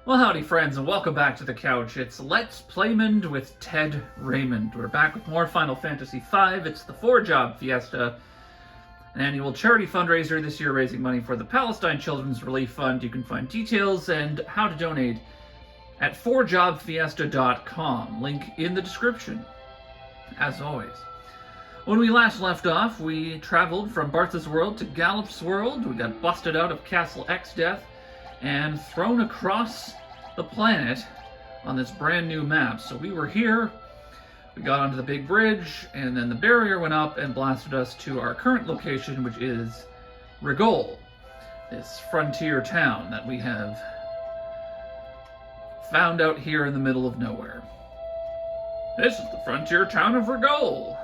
Well, howdy friends, and welcome back to the couch. It's Let's Playmond with Ted Raymond. We're back with more Final Fantasy V. It's the 4-Job Fiesta, an annual charity fundraiser this year raising money for the Palestine Children's Relief Fund. You can find details and how to donate at 4jobfiesta.com. Link in the description, as always. When we last left off, we traveled from Bartha's world to Galuf's world. We got busted out of Castle X Death and thrown across the planet on this brand new map. So we were here, we got onto the big bridge, and then the barrier went up and blasted us to our current location, which is Rigol, this frontier town that we have found out here in the middle of nowhere. This is the frontier town of Rigol.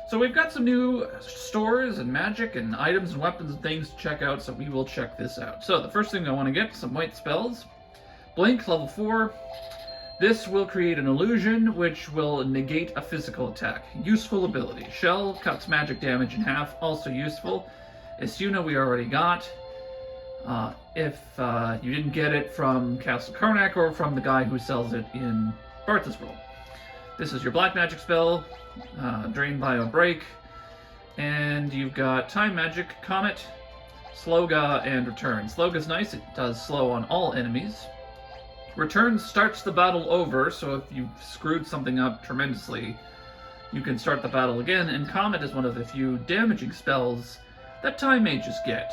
So we've got some new stores and magic and items and weapons and things to check out, so we will check this out. So the first thing I want to get, some white spells. Blink, level 4. This will create an illusion, which will negate a physical attack. Useful ability. Shell cuts magic damage in half, also useful. Isuna we already got. If you didn't get it from Castle Karnak or from the guy who sells it in Bartha's world. This is your black magic spell. Drain Bio Break, and you've got Time Magic, Comet, Sloga, and Return. Sloga's nice, it does slow on all enemies. Return starts the battle over, so if you've screwed something up tremendously, you can start the battle again, and Comet is one of the few damaging spells that Time Mages get.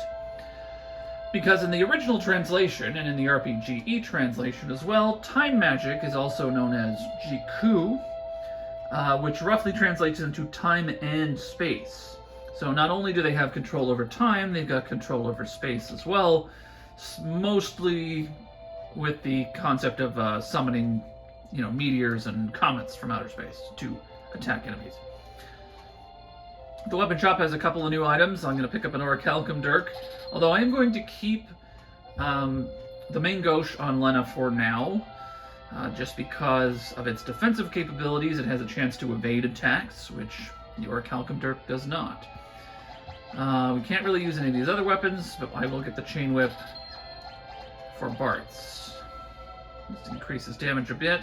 Because in the original translation, and in the RPGE translation as well, Time Magic is also known as Jiku, which roughly translates into time and space. So not only do they have control over time, they've got control over space as well, mostly with the concept of summoning, meteors and comets from outer space to attack enemies. The weapon shop has a couple of new items. I'm going to pick up an Orichalcum Dirk, although I am going to keep the main Gauche on Lena for now. Just because of its defensive capabilities, it has a chance to evade attacks, which the Orichalcum Dirk does not. We can't really use any of these other weapons, but I will get the Chain Whip for Bart's. This increases damage a bit.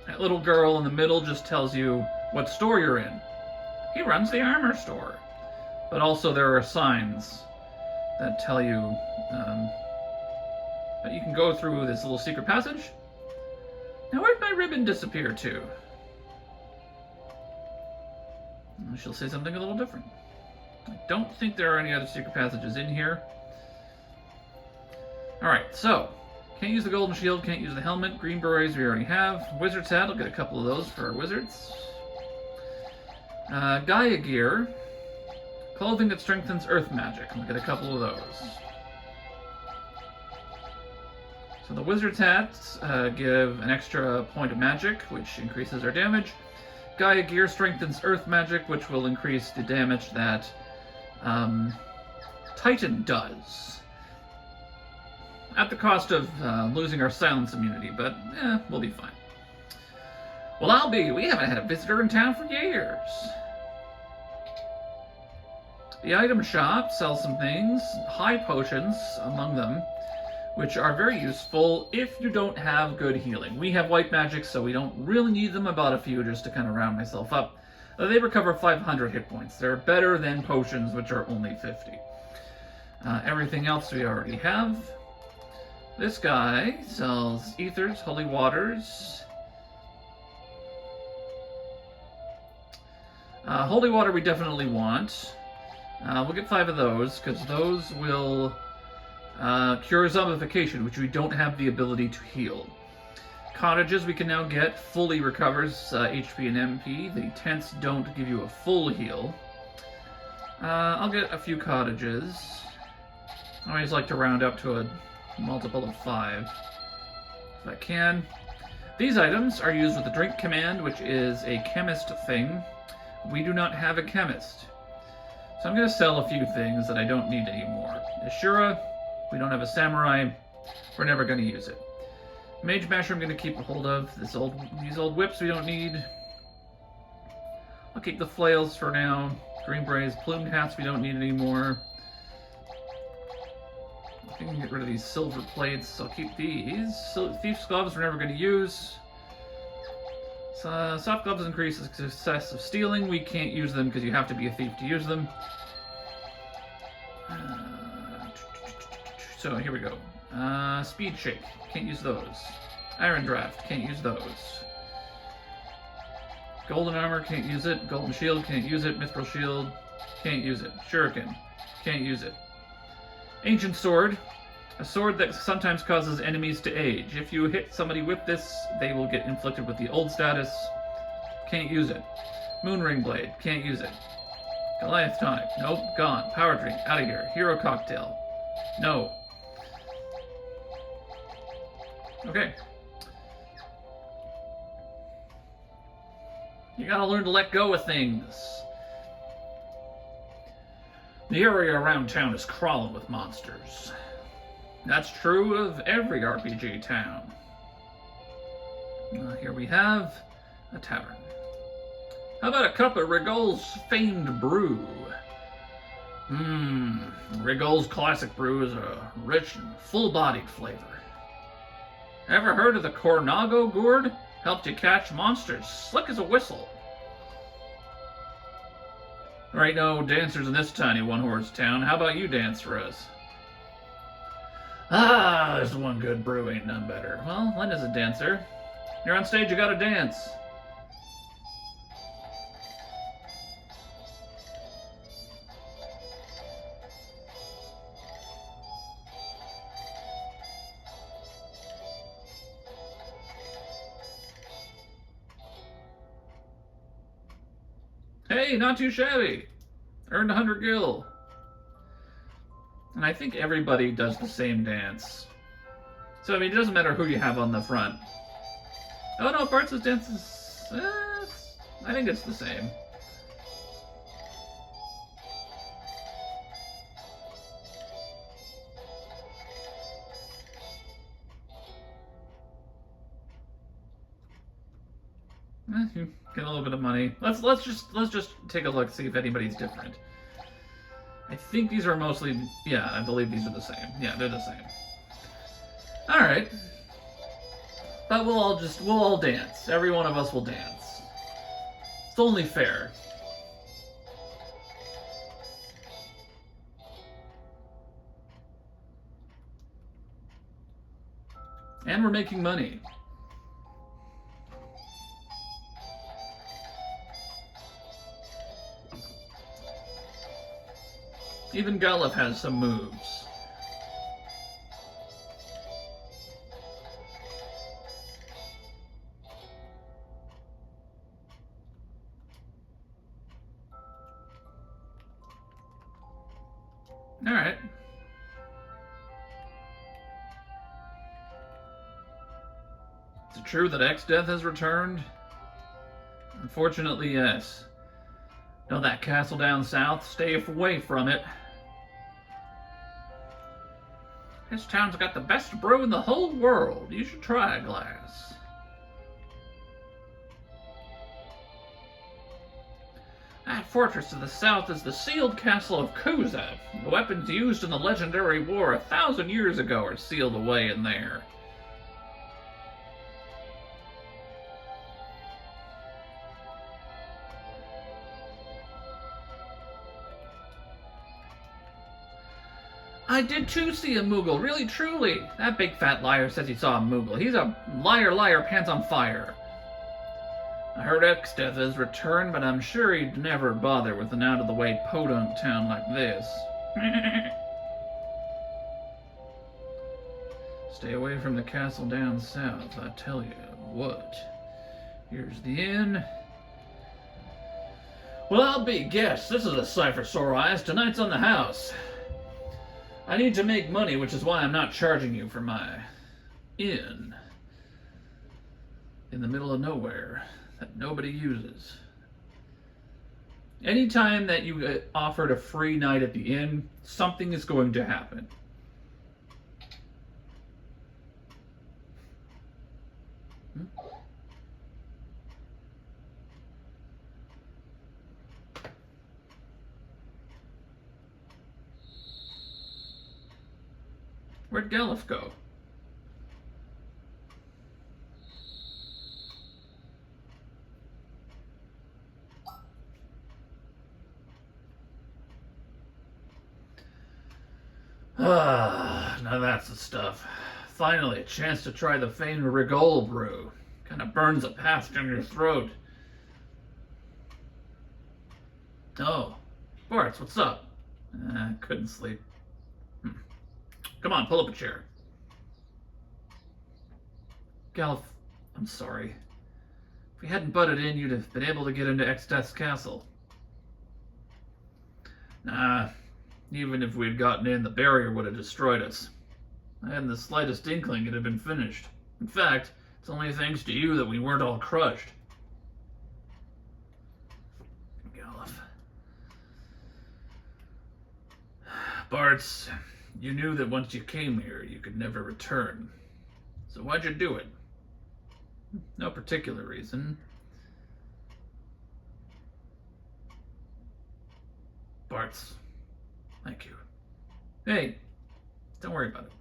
That little girl in the middle just tells you what store you're in. He runs the armor store. But also there are signs that tell you that you can go through this little secret passage. Now where'd my ribbon disappear to? She'll say something a little different. I don't think there are any other secret passages in here. Alright, so, can't use the golden shield, can't use the helmet. Green berets we already have. Wizard's hat, I'll get a couple of those for our wizards. Gaia gear. Clothing that strengthens earth magic. I'll get a couple of those. So the wizard's hats give an extra point of magic, which increases our damage. Gaia gear strengthens earth magic, which will increase the damage that Titan does. At the cost of losing our silence immunity, but we'll be fine. Well, we haven't had a visitor in town for years. The item shop sells some things, high potions among them, which are very useful if you don't have good healing. We have white magic, so we don't really need them. I bought a few just to kind of round myself up. They recover 500 hit points. They're better than potions, which are only 50. Everything else we already have. This guy sells ethers, holy waters. Holy water we definitely want. We'll get 5 of those, because those will cure zombification, which we don't have the ability to heal. Cottages we can now get fully recovers HP and MP. The tents don't give you a full heal. I'll get a few cottages. I always like to round up to a multiple of 5, if I can. These items are used with the drink command, which is a chemist thing. We do not have a chemist. So I'm going to sell a few things that I don't need anymore. Ashura, we don't have a samurai, we're never going to use it. Mage Masher I'm going to keep a hold of. These old whips we don't need. I'll keep the flails for now. Green berets, plumed hats we don't need anymore. I can get rid of these silver plates. I'll keep these. Thief's gloves we're never going to use. Soft gloves increase the success of stealing. We can't use them because you have to be a thief to use them. So here we go. Speed shake. Can't use those. Iron draft. Can't use those. Golden armor. Can't use it. Golden shield. Can't use it. Mithril shield. Can't use it. Shuriken. Can't use it. Ancient sword. A sword that sometimes causes enemies to age. If you hit somebody with this, they will get inflicted with the old status. Can't use it. Moonring blade. Can't use it. Goliath tonic. Nope. Gone. Power drink. Out of here. Hero cocktail. No. Okay. You gotta learn to let go of things. The area around town is crawling with monsters. That's true of every RPG town. Here we have a tavern. How about a cup of Rigol's famed brew? Rigol's classic brew is a rich and full-bodied flavor. Ever heard of the Cornago gourd? Helped you catch monsters slick as a whistle. There ain't no dancers in this tiny one-horse town. How about you dance for us? Ah, there's one good brew, ain't none better. Well, Linda's a dancer. You're on stage, you gotta dance. Hey, not too shabby. Earned 100 gil. And I think everybody does the same dance. So, I mean, it doesn't matter who you have on the front. Oh no, Bart's dance is... I think it's the same. You get a little bit of money. Let's just take a look, see if anybody's different. I think these are mostly, yeah, I believe these are the same. Yeah, they're the same. All right, but we'll all dance. Every one of us will dance. It's only fair. And we're making money. Even Galuf has some moves. All right. Is it true that X-Death has returned? Unfortunately, yes. Know that castle down south? Stay away from it. This town's got the best brew in the whole world. You should try a glass. That fortress to the south is the sealed castle of Kuzev. The weapons used in the legendary war 1,000 years ago are sealed away in there. I did too see a Moogle, really truly. That big fat liar says he saw a Moogle. He's a liar, pants on fire. I heard X-Death has returned, but I'm sure he'd never bother with an out-of-the-way podunk town like this. Stay away from the castle down south, I tell you what. Here's the inn. Well, I'll be guest. This is a sight for sore eyes. Tonight's on the house. I need to make money, which is why I'm not charging you for my inn in the middle of nowhere that nobody uses. Anytime that you get offered a free night at the inn, something is going to happen. Where'd Galuf go? Ah, now that's the stuff. Finally, a chance to try the famed Rigol brew. Kind of burns a path down your throat. Oh, Bart, what's up? Couldn't sleep. Come on, pull up a chair. Galuf, I'm sorry. If we hadn't butted in, you'd have been able to get into Exdeath's castle. Nah, even if we'd gotten in, the barrier would have destroyed us. I hadn't the slightest inkling it had been finished. In fact, it's only thanks to you that we weren't all crushed. Galuf. Bart's, you knew that once you came here, you could never return. So why'd you do it? No particular reason. Bart's, thank you. Hey, don't worry about it.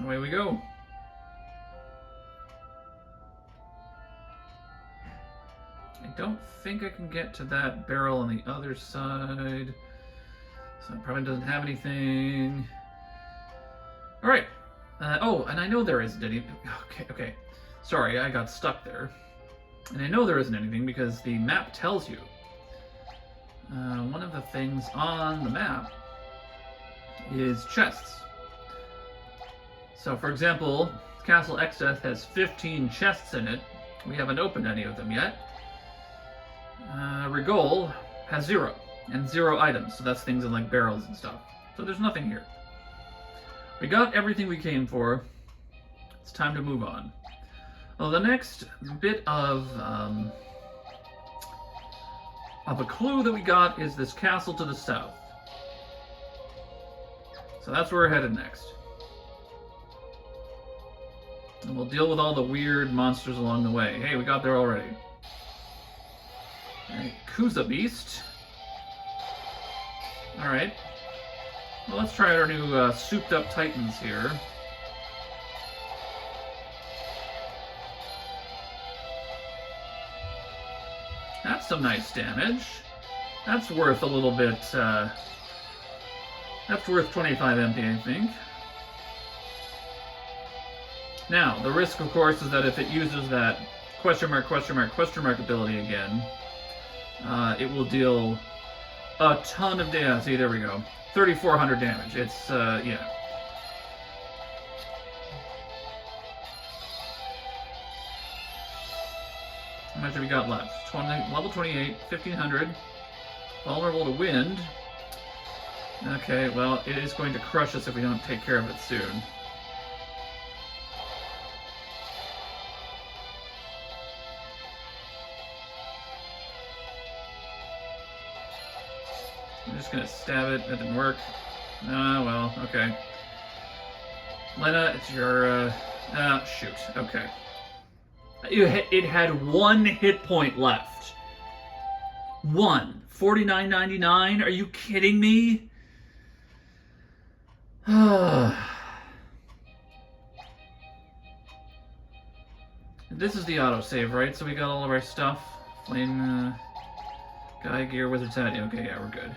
Away we go. I don't think I can get to that barrel on the other side. So it probably doesn't have anything. Alright. Oh, and I know there isn't any. Okay. Sorry, I got stuck there. And I know there isn't anything because the map tells you. One of the things on the map is chests. So, for example, Castle Exdeath has 15 chests in it. We haven't opened any of them yet. Rigol has 0, and 0 items, so that's things in like barrels and stuff. So there's nothing here. We got everything we came for. It's time to move on. Well, the next bit of a clue that we got is this castle to the south. So that's where we're headed next. And we'll deal with all the weird monsters along the way. Hey, we got there already. Alright, Kuza Beast. Alright. Well, let's try our new souped up Titans here. That's some nice damage. That's worth a little bit, that's worth 25 MP, I think. Now, the risk, of course, is that if it uses that question mark ability again, it will deal a ton of damage. See, there we go. 3,400 damage. It's, yeah. How much have we got left? Level 28, 1,500. Vulnerable to wind. Okay, well, it is going to crush us if we don't take care of it soon. I'm just gonna stab it. That didn't work. Ah, well, okay. Lena, it's your, shoot. Okay. It had 1 hit point left. 1. 49.99? Are you kidding me? This is the autosave, right? So we got all of our stuff. Flame, Guy Gear, Wizard's Hat. Okay, yeah, we're good.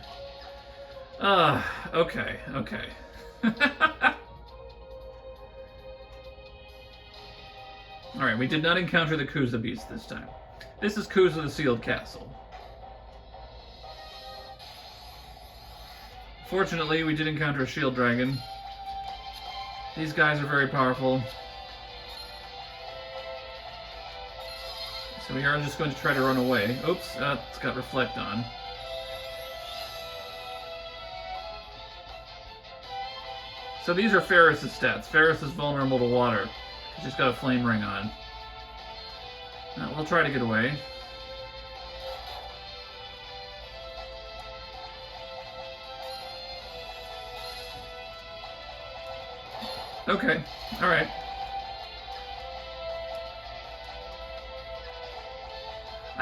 Okay. Alright, we did not encounter the Kuza Beast this time. This is Kuza the Sealed Castle. Fortunately, we did encounter a shield dragon. These guys are very powerful. So we are just going to try to run away. Oops, it's got Reflect on. So these are Ferris's stats. Ferris is vulnerable to water. He's just got a flame ring on. We'll try to get away. Okay, alright.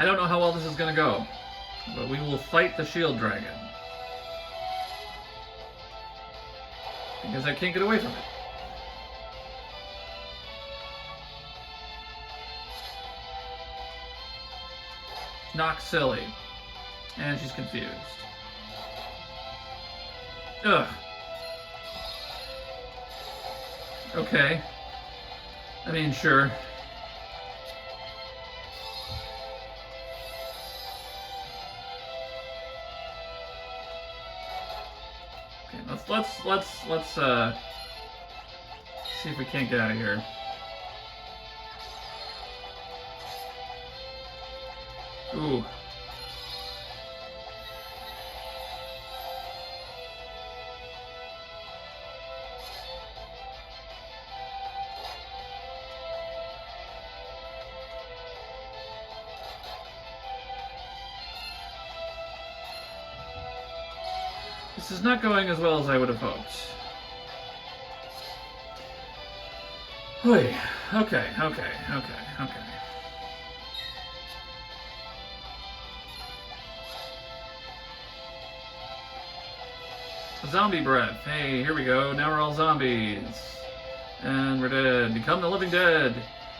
I don't know how well this is going to go, but we will fight the shield dragon. Because I can't get away from it. Knock silly. And she's confused. Ugh. Okay. I mean, sure. Okay, let's see if we can't get out of here. Ooh. This is not going as well as I would have hoped. Oy. Okay. Zombie breath. Hey, here we go. Now we're all zombies. And we're dead. Become the living dead.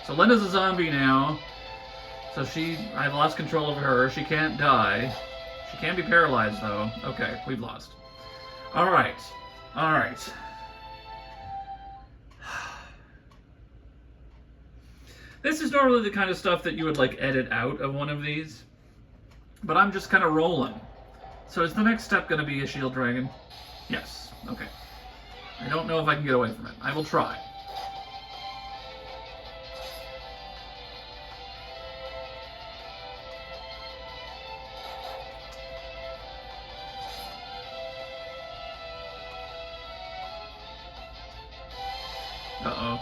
So Linda's a zombie now. So I've lost control of her. She can't die. She can be paralyzed, though. Okay, we've lost. Alright. This is normally the kind of stuff that you would, like, edit out of one of these. But I'm just kind of rolling. So is the next step going to be a shield dragon? Yes. Okay. I don't know if I can get away from it. I will try. Uh-oh.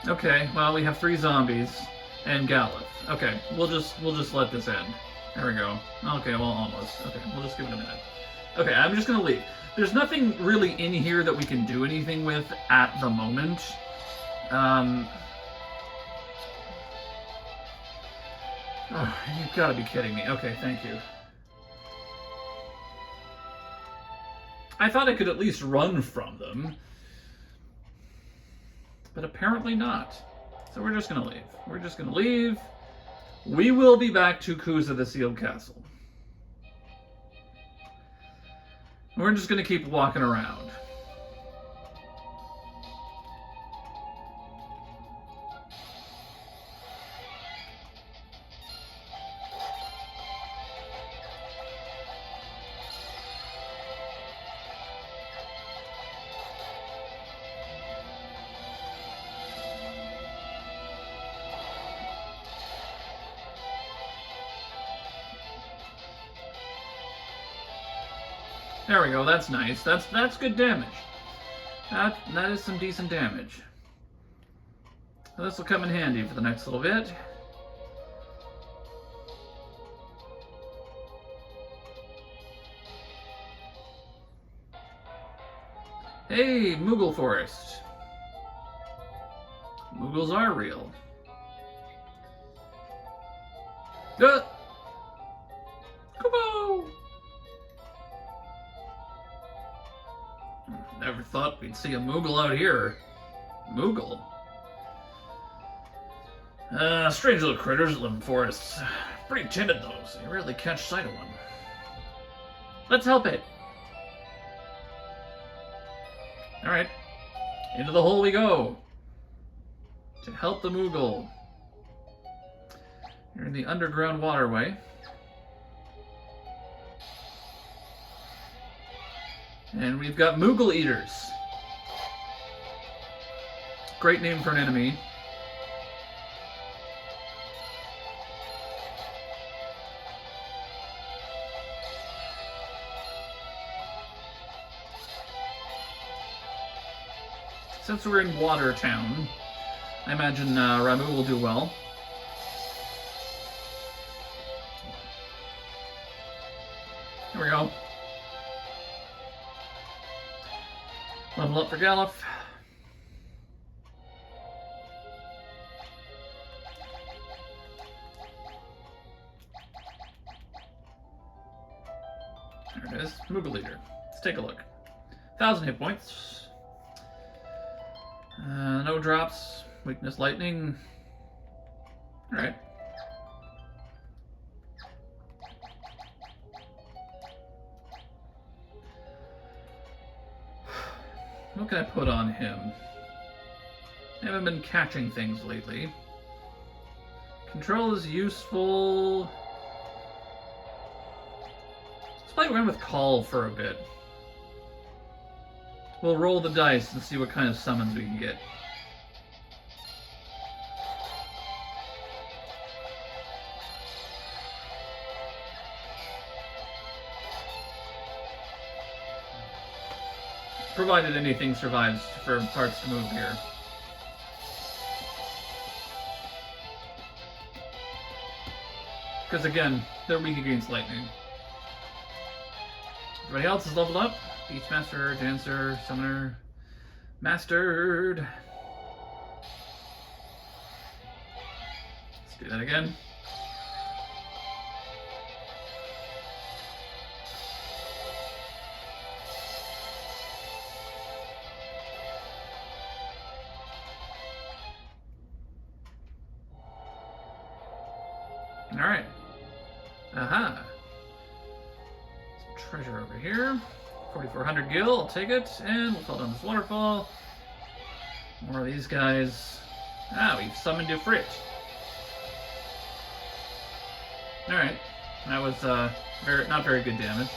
Okay, well, we have 3 zombies and Galuf. Okay, we'll just let this end. There we go. Okay, well, almost. Okay, we'll just give it a minute. Okay, I'm just gonna leave. There's nothing really in here that we can do anything with at the moment. Oh, you've got to be kidding me. Okay, thank you. I thought I could at least run from them. But apparently not. So we're just gonna leave. We will be back to Kuza the Sealed Castle. We're just gonna keep walking around. There we go, that's nice. That's good damage. That is some decent damage. This will come in handy for the next little bit. Hey, Moogle Forest. Moogles are real. Kubo! Never thought we'd see a Moogle out here. Moogle? Strange little critters that live in forests. Pretty timid, though, so you rarely catch sight of one. Let's help it. Alright. Into the hole we go. To help the Moogle. You're in the underground waterway. And we've got Moogle Eaters. Great name for an enemy. Since we're in Watertown, I imagine Ramu will do well. Here we go. Level up for Galuf. is Moogle Leader. Let's take a look. 1,000 hit points. No drops. Weakness lightning. Alright. What can I put on him? I haven't been catching things lately. Control is useful. Let's play around with Call for a bit. We'll roll the dice and see what kind of summons we can get. Provided anything survives for parts to move here. Because again, they're weak against lightning. Everybody else is leveled up. Beachmaster, Dancer, Summoner, Mastered. Let's do that again. Alright. Aha. Some treasure over here. 4,400 gil, I'll take it. And we'll fall down this waterfall. More of these guys. Ah, we've summoned Ifrit. Alright. That was not very good damage.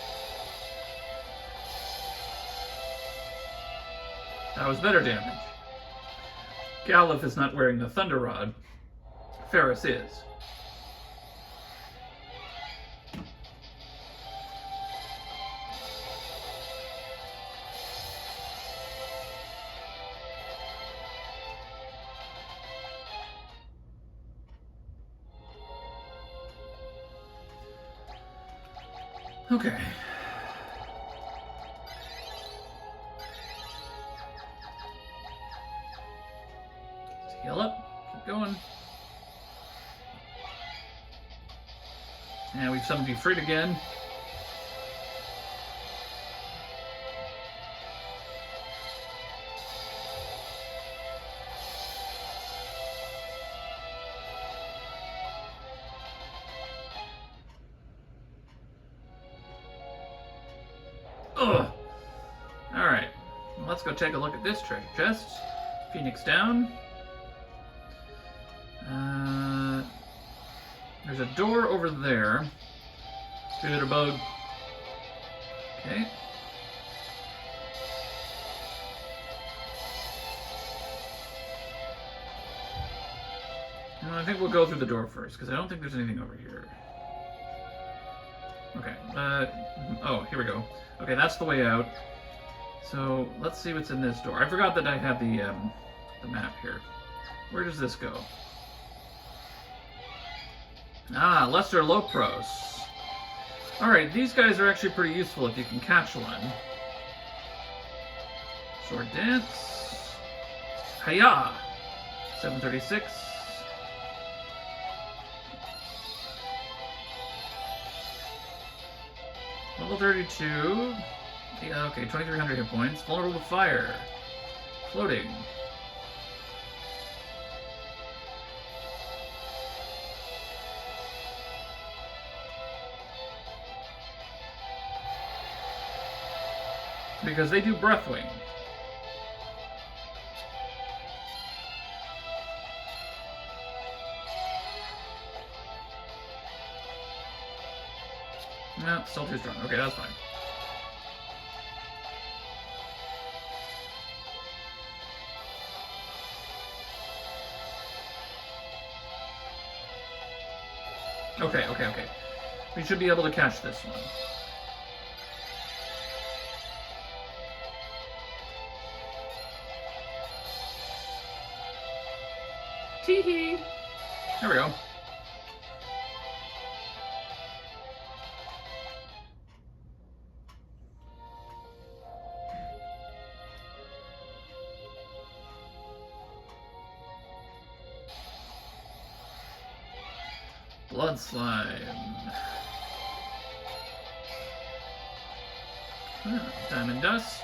That was better damage. Galuf is not wearing the Thunder Rod. Ferris is. Okay. Let's heal up. Keep going. And we've summoned Ifrit again. Ugh. Alright. Well, let's go take a look at this treasure chest. Phoenix down. There's a door over there. Spitter bug. Okay. I think we'll go through the door first, because I don't think there's anything over here. Okay. Oh, here we go. Okay, that's the way out. So let's see what's in this door. I forgot that I had the map here. Where does this go? Ah, Lesser Lopros. Alright, these guys are actually pretty useful if you can catch one. Sword Dance. Hiya! 736. Level 32. Yeah, okay, 2,300 hit points. Vulnerable to fire. Floating. Because they do Breathwing. No, still too strong. Okay, that's fine. Okay. We should be able to catch this one. Tee-hee! There we go. Blood slime. Diamond dust.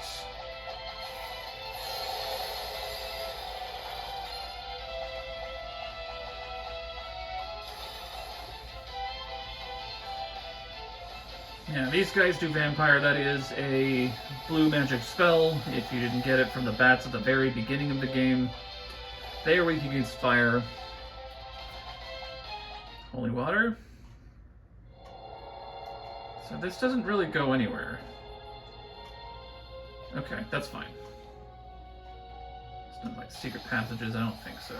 Yeah, these guys do vampire. That is a blue magic spell. If you didn't get it from the bats at the very beginning of the game, they are weak against fire. Holy water. So this doesn't really go anywhere. Okay, that's fine. It's not like secret passages, I don't think so.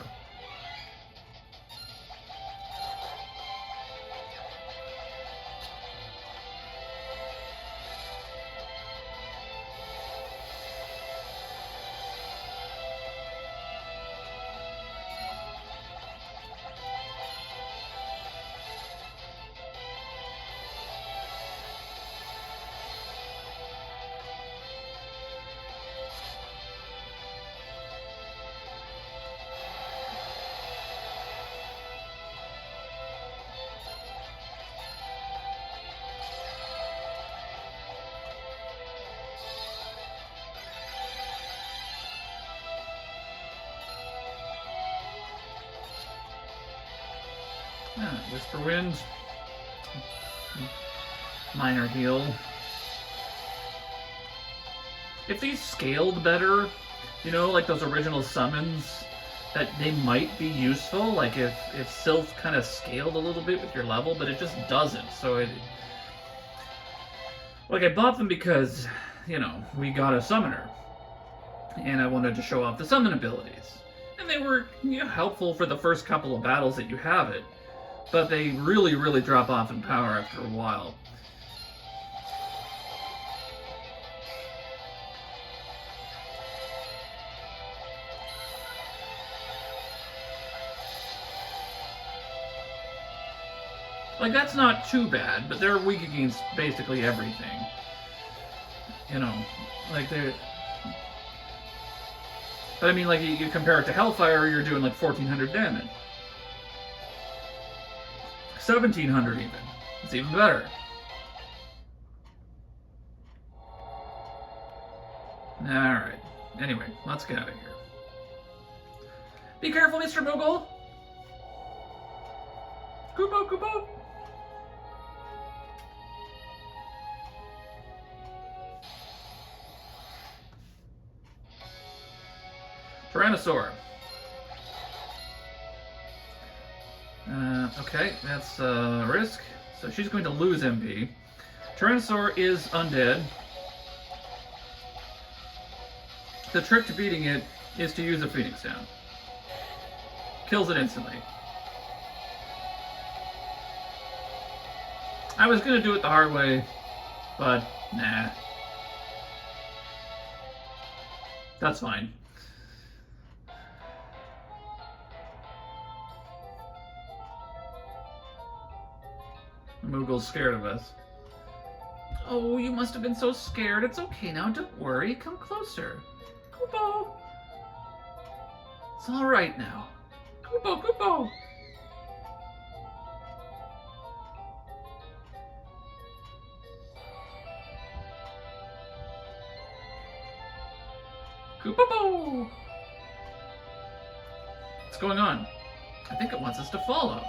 Whisper Wind. Minor heal. If these scaled better, you know, like those original summons, that they might be useful. Like if Sylph kind of scaled a little bit with your level, but it just doesn't. So it, like, I bought them because, you know, we got a summoner, and I wanted to show off the summon abilities, and they were, you know, helpful for the first couple of battles that you have it. But they really, really drop off in power after a while. Like, that's not too bad, but they're weak against basically everything. You know, like they're... But I mean, like, you compare it to Hellfire, you're doing like 1400 damage. 1700 even. It's even better. Alright. Anyway, let's get out of here. Be careful, Mr. Moogle! Kupo, Kupo! Tyrannosaur. Okay, that's a risk. So she's going to lose MP. Tyrannosaur is undead. The trick to beating it is to use a Phoenix Down. Kills it instantly. I was going to do it the hard way, but nah. That's fine. Moogle's scared of us. Oh, you must have been so scared. It's okay now. Don't worry. Come closer. Kupo! It's all right now. Kupo, Kupo! Kupo! What's going on? I think it wants us to follow.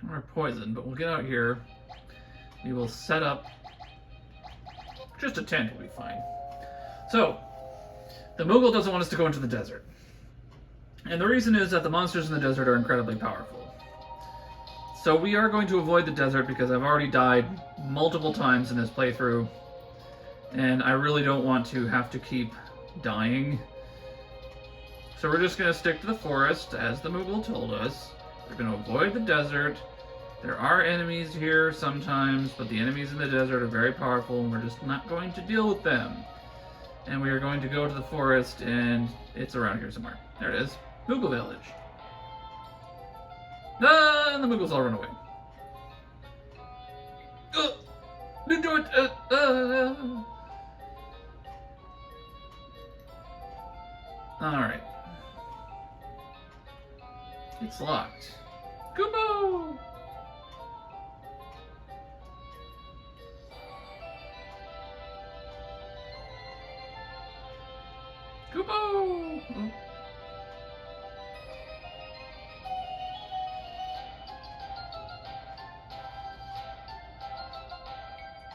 We're poisoned, but we'll get out here. We will set up. Just a tent will be fine. So, the Moogle doesn't want us to go into the desert. And the reason is that the monsters in the desert are incredibly powerful. So we are going to avoid the desert because I've already died multiple times in this playthrough. And I really don't want to have to keep dying. So we're just going to stick to the forest, as the Moogle told us. We're going to avoid the desert. There are enemies here sometimes, but the enemies in the desert are very powerful, and we're just not going to deal with them. And we are going to go to the forest, and it's around here somewhere. There it is. Moogle Village. Ah, and the Moogles all run away. Didn't do it! Alright. It's locked. Kubo! Kubo! Oh.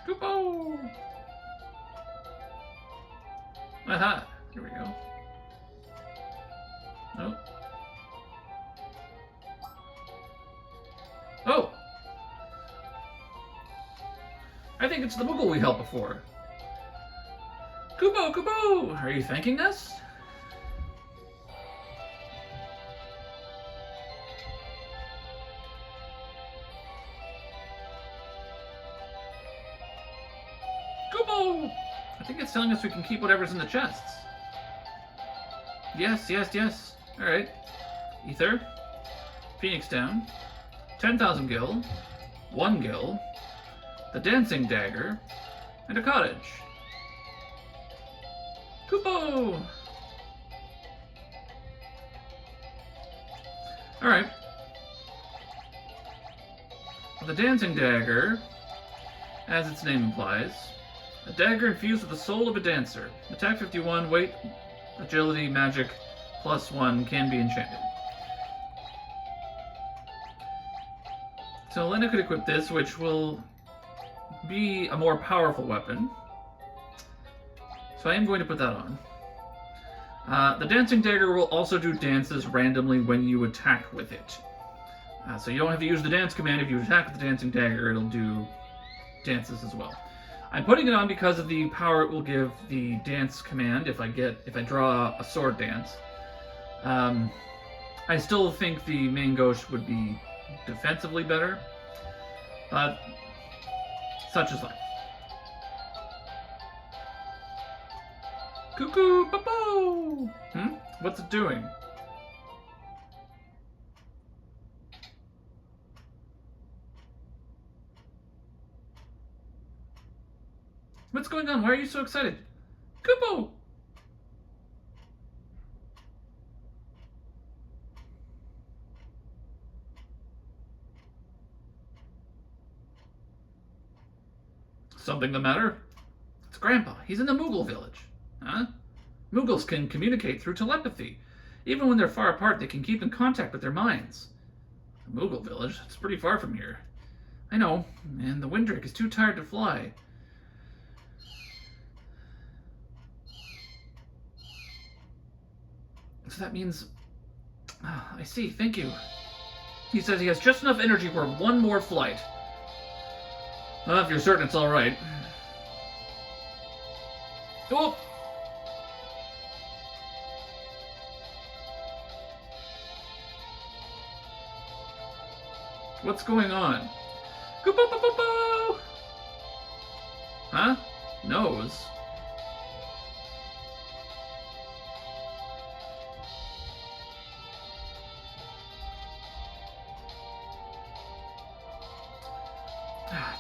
Kubo! Aha! Here we go. Nope. Oh! I think it's the Moogle we helped before. Kubo, Kubo! Are you thanking us? Kubo! I think it's telling us we can keep whatever's in the chests. Yes, yes, yes. Alright. Ether. Phoenix Down. 10,000 gil. 1 gil. The Dancing Dagger. And a cottage. Kubo! Alright. The Dancing Dagger, as its name implies, a dagger infused with the soul of a dancer. Attack 51, weight, agility, magic, +1, can be enchanted. So Lena could equip this, which will be a more powerful weapon. So I am going to put that on. The Dancing Dagger will also do dances randomly when you attack with it. So you don't have to use the dance command. If you attack with the Dancing Dagger, it'll do dances as well. I'm putting it on because of the power it will give the dance command if I draw a sword dance. I still think the main ghost would be defensively better, but such is life. Cuckoo, popo! What's it doing? What's going on? Why are you so excited? Kupo! Something the matter? It's Grandpa. He's in the Moogle village. Huh? Moogles can communicate through telepathy. Even when they're far apart, they can keep in contact with their minds. The Moogle village? It's pretty far from here. I know, and the Windrake is too tired to fly. So that means... I see, thank you. He says he has just enough energy for one more flight. Well, if you're certain it's alright. Oh! What's going on? Huh? Nose?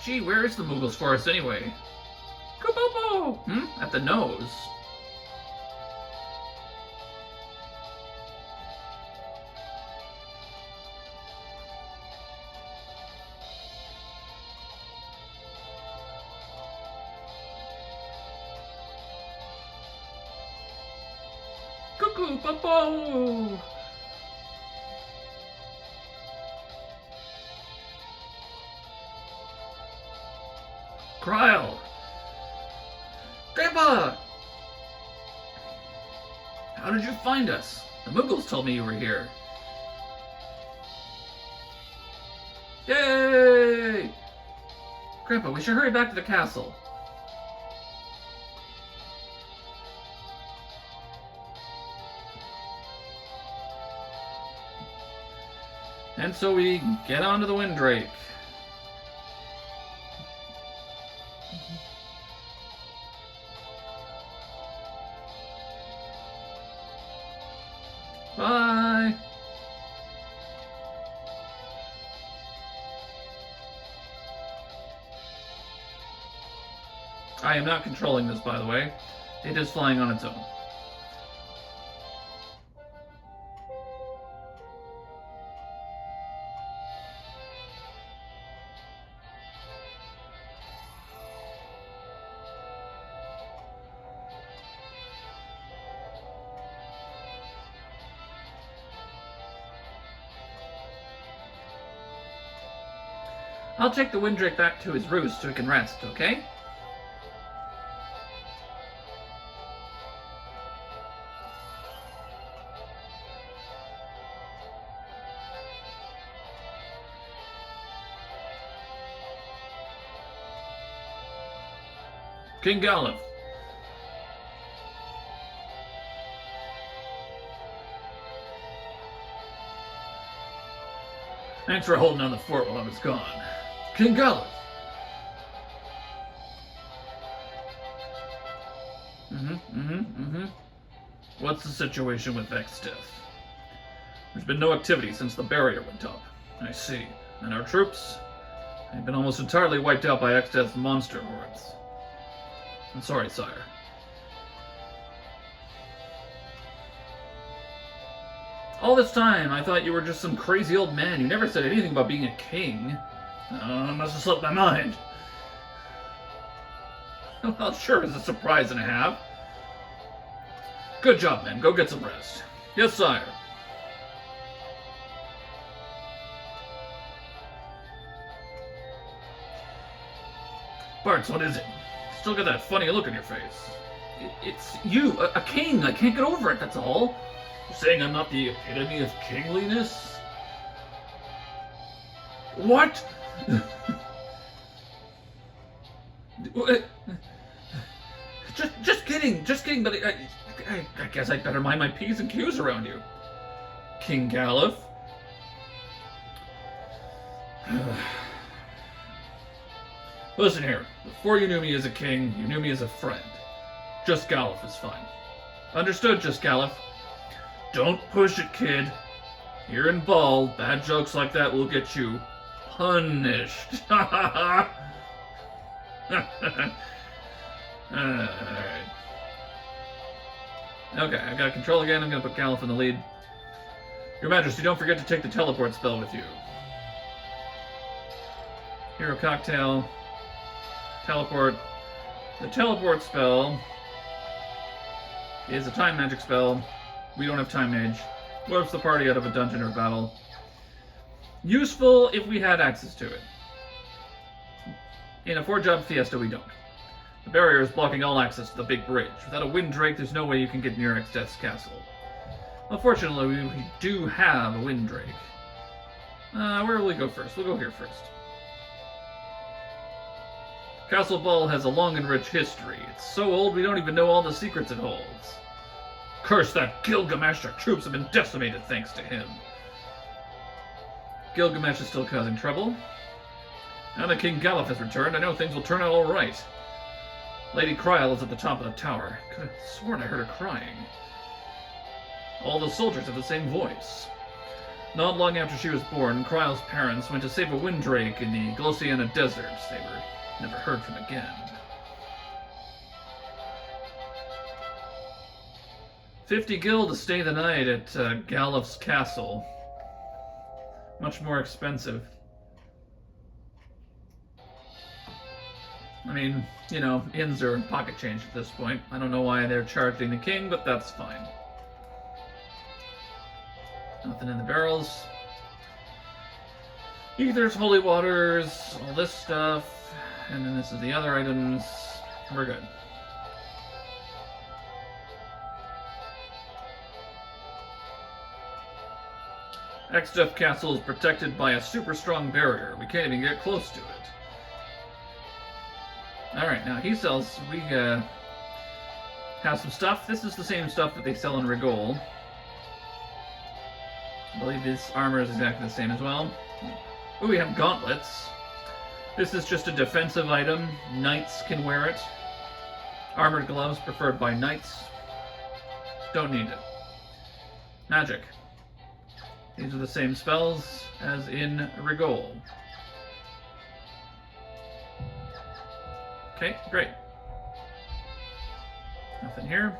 Gee, where is the Moogles forest anyway? Kupopo! At the nose. Cuckoo, popo! Kryle! Grandpa! How did you find us? The Moogles told me you were here. Yay! Grandpa, we should hurry back to the castle. And so we get onto the Windrake. Bye! I am not controlling this, by the way. It is flying on its own. I'll take the Windrake back to his roost so he can rest, okay? King Galuf. Thanks for holding down the fort while I was gone. King Galuf. What's the situation with Exdeath? There's been no activity since the barrier went up. I see. And our troops? They've been almost entirely wiped out by Exdeath's monster hordes. I'm sorry, sire. All this time, I thought you were just some crazy old man. You never said anything about being a king. Must have slipped my mind. Well, sure is a surprise and a half. Good job, men. Go get some rest. Yes, sire. Bartz, what is it? Still got that funny look on your face. It's you, a king. I can't get over it, that's all. You're saying I'm not the epitome of kingliness? What? Just kidding, but I guess I'd better mind my P's and Q's around you. King Galuf. Listen here, before you knew me as a king, you knew me as a friend. Just Galuf is fine. Understood, Just Galuf. Don't push it, kid. Here in Ball, bad jokes like that will get you punished. Alright. Okay, I got control again. I'm gonna put Galuf in the lead. Your Majesty, don't forget to take the teleport spell with you. Hero cocktail. Teleport. The teleport spell is a time magic spell. We don't have time mage. Whips the party out of a dungeon or battle. Useful if we had access to it. In a 4-job Fiesta, we don't. The barrier is blocking all access to the big bridge. Without a Windrake, there's no way you can get near Exdeath's castle. Unfortunately, we do have a Windrake. Where will we go first? We'll go here first. Castle Ball has a long and rich history. It's so old we don't even know all the secrets it holds. Curse that Gilgamesh! Our troops have been decimated thanks to him. Gilgamesh is still causing trouble. Now that King Galuf has returned, I know things will turn out alright. Lady Kryl is at the top of the tower. Could have sworn I heard her crying. All the soldiers have the same voice. Not long after she was born, Kryl's parents went to save a Windrake in the Glosiana deserts. They were never heard from again. 50 gil to stay the night at Galuf's castle. Much more expensive. I mean, you know, inns are pocket change at this point. I don't know why they're charging the king, but that's fine. Nothing in the barrels. Ethers, holy waters, all this stuff. And then this is the other items. We're good. Exdeath Castle is protected by a super strong barrier. We can't even get close to it. Alright, now he sells, we have some stuff. This is the same stuff that they sell in Rigol. I believe this armor is exactly the same as well. Ooh, we have gauntlets. This is just a defensive item. Knights can wear it. Armored gloves preferred by knights. Don't need it. Magic. These are the same spells as in Rigol. Okay, great. Nothing here.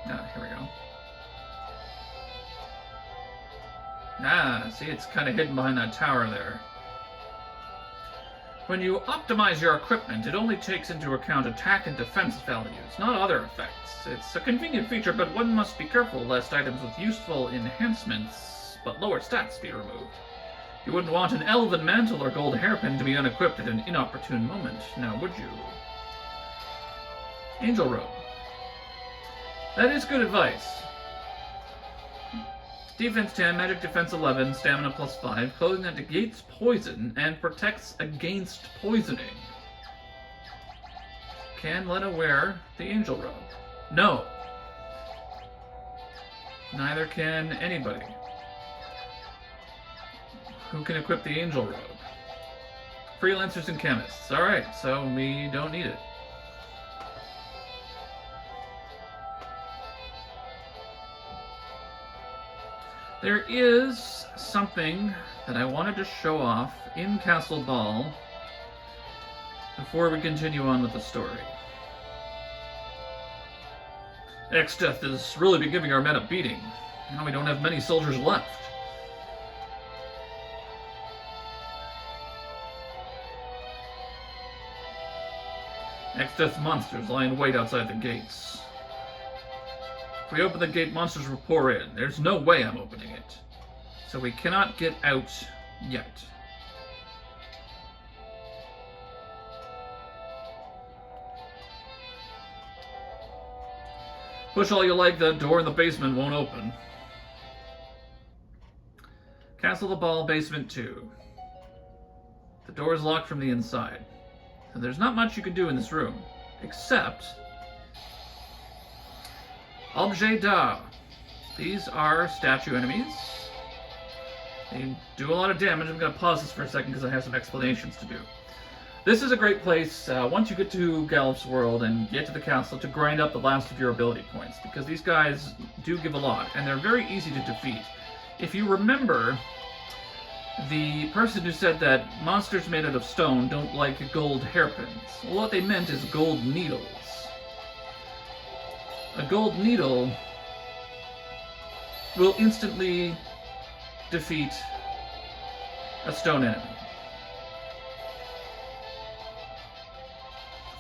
Ah, here we go. Ah, see, it's kind of hidden behind that tower there. When you optimize your equipment, it only takes into account attack and defense values, not other effects. It's a convenient feature, but one must be careful lest items with useful enhancements but lower stats be removed. You wouldn't want an elven mantle or gold hairpin to be unequipped at an inopportune moment, now would you? Angel robe. That is good advice. Defense 10, magic defense 11, stamina plus 5, clothing that negates poison and protects against poisoning. Can Lena wear the angel robe? No. Neither can anybody. Who can equip the angel robe? Freelancers and chemists. Alright, so we don't need it. There is something that I wanted to show off in Castle Ball before we continue on with the story. Exdeath has really been giving our men a beating. Now we don't have many soldiers left. Exdeath's monsters lie in wait outside the gates. If we open the gate, monsters will pour in. There's no way I'm opening it. So we cannot get out yet. Push all you like, the door in the basement won't open. Castle the Ball, basement 2. The door is locked from the inside. So there's not much you can do in this room, except Objet d'art. These are statue enemies. They do a lot of damage. I'm going to pause this for a second because I have some explanations to do. This is a great place, once you get to Galuf's world and get to the castle, to grind up the last of your ability points, because these guys do give a lot, and they're very easy to defeat. If you remember, the person who said that monsters made out of stone don't like gold hairpins, well, what they meant is gold needles. A gold needle will instantly defeat a stone enemy.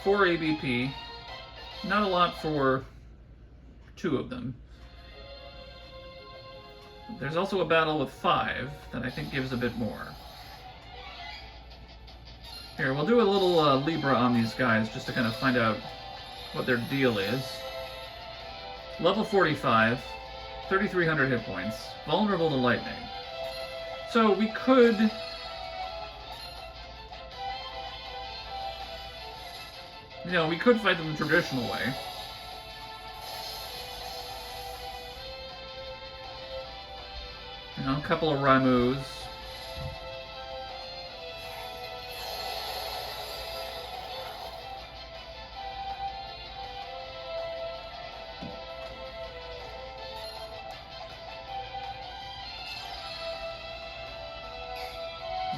4 ABP, not a lot for 2 of them. There's also a battle with 5 that I think gives a bit more. Here, we'll do a little Libra on these guys just to kind of find out what their deal is. Level 45, 3,300 hit points, vulnerable to lightning. So we could we could fight them the traditional way. A couple of Raimus.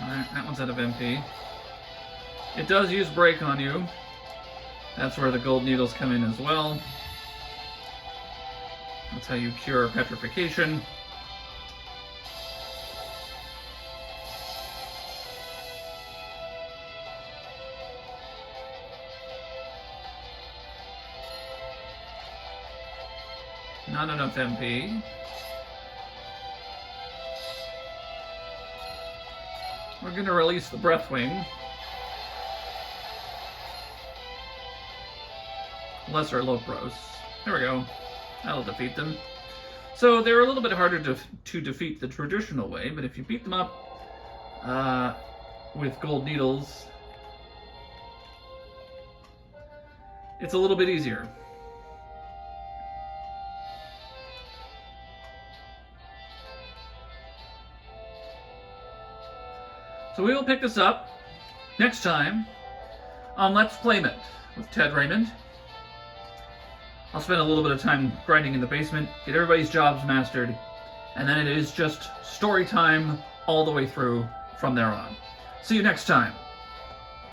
Alright, that one's out of MP. It does use break on you. That's where the gold needles come in as well. That's how you cure petrification. Not enough MP. We're going to release the Breathwing. Lesser Lopros. There we go. That'll defeat them. So they're a little bit harder to defeat the traditional way, but if you beat them up with gold needles, it's a little bit easier. So we will pick this up next time on Let's Playmond with Ted Raymond. I'll spend a little bit of time grinding in the basement, get everybody's jobs mastered, and then it is just story time all the way through from there on. See you next time.